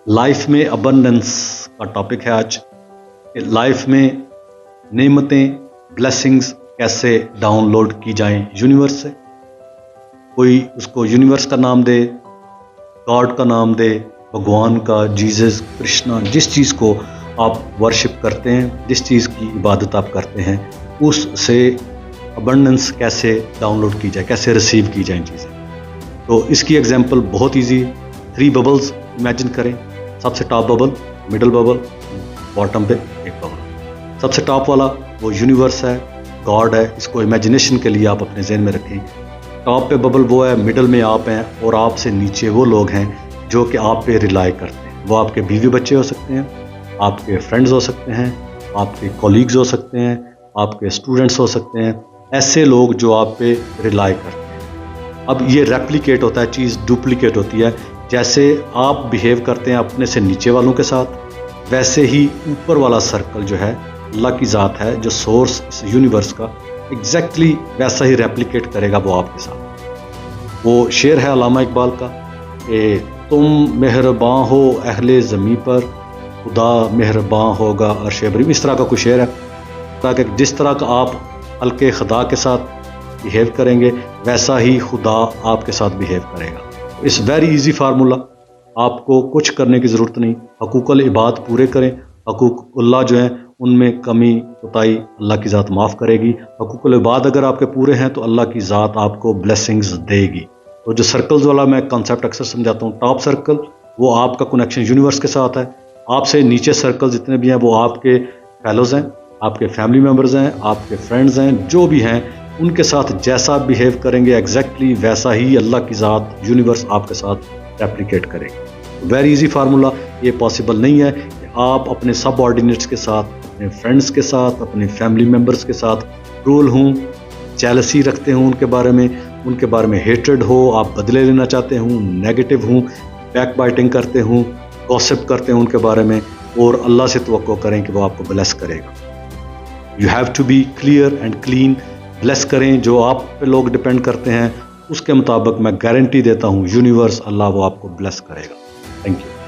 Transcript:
Life में abundance का topic है आज। लाइफ में नेमतें, ब्लेसिंग्स कैसे डाउनलोड की जाएं यूनिवर्स से। कोई उसको यूनिवर्स का नाम दे, गॉड का नाम दे, भगवान का, जीसस, कृष्णा, जिस चीज़ को आप वर्शिप करते हैं, जिस चीज़ की इबादत आप करते हैं, उससे अबंडेंस कैसे डाउनलोड की जाए, कैसे रिसीव की जाए चीज़ें। तो इसकी एग्जांपल बहुत इजी। 3 बबल्स इमेजिन करें। सबसे top bubble, middle bubble, bottom पे एक बबल। सबसे टॉप वाला वो यूनिवर्स है, गॉड है। इसको इमेजिनेशन के लिए आप अपने जहन में रखें। टॉप पे बबल वो है, मिडल में आप हैं, और आपसे नीचे वो लोग हैं जो कि आप पे रिलाई करते हैं। वो आपके बीवी बच्चे हो सकते हैं, आपके फ्रेंड्स हो सकते हैं, आपके कॉलीग्स हो सकते हैं, आपके स्टूडेंट्स हो सकते हैं। ऐसे लोग जो आप पे रिलाई करते हैं। अब ये रेप्लिकेट होता है, चीज़ डुप्लीकेट होती है। जैसे आप बिहेव करते हैं अपने से नीचे वालों के साथ, वैसे ही ऊपर वाला सर्कल जो है, अल्लाह की ज़ात है, जो सोर्स इस यूनिवर्स का, एग्जैक्टली वैसा ही रेप्लिकेट करेगा वो आपके साथ। वो शेर है अल्लामा इकबाल का कि तुम मेहरबान हो अहले ज़मीं पर, खुदा मेहरबान होगा अर्श अबरी। इस तरह का कोई शेर है, ताकि जिस तरह का आप हल्के खुदा के साथ बिहेव करेंगे, वैसा ही खुदा आपके साथ बिहेव करेगा। इस वेरी इजी फार्मूला, आपको कुछ करने की ज़रूरत नहीं। हकूक़ुल इबाद पूरे करें। हकूक़ुल्लाह जो हैं उनमें कमी कोताही अल्लाह की ज़ात माफ़ करेगी। हकूक़ुल इबाद अगर आपके पूरे हैं तो अल्लाह की ज़ात आपको ब्लेसिंग्स देगी। तो जो सर्कल्स वाला मैं कॉन्सेप्ट अक्सर समझाता हूँ, टॉप सर्कल वो आपका कनेक्शन यूनिवर्स के साथ है। आपसे नीचे सर्कल जितने भी हैं वो आपके फेलोज़ हैं, आपके फैमिली मेम्बर्स हैं, आपके फ्रेंड्स हैं, जो भी हैं उनके साथ जैसा बिहेव करेंगे एग्जैक्टली वैसा ही अल्लाह की ज़ात, यूनिवर्स आपके साथ रेप्लिकेट करेगी। Very easy formula. ये पॉसिबल नहीं है कि आप अपने सबऑर्डिनेट्स के साथ, अपने फ्रेंड्स के साथ, अपने फैमिली मेम्बर्स के साथ क्रूल हों, जेलसी रखते हों उनके बारे में हेट्रेड हो, आप बदले लेना चाहते हों, नेगेटिव हों, बैक बाइटिंग करते हों, गॉसिप करते हों उनके बारे में, और अल्लाह से तवक्को करें कि वो आपको ब्लेस करेगा। You have to be clear and clean. Bless करें, जो आप पे लोग डिपेंड करते हैं उसके मुताबिक मैं गारंटी देता हूँ यूनिवर्स, अल्लाह वो आपको ब्लेस करेगा। Thank you.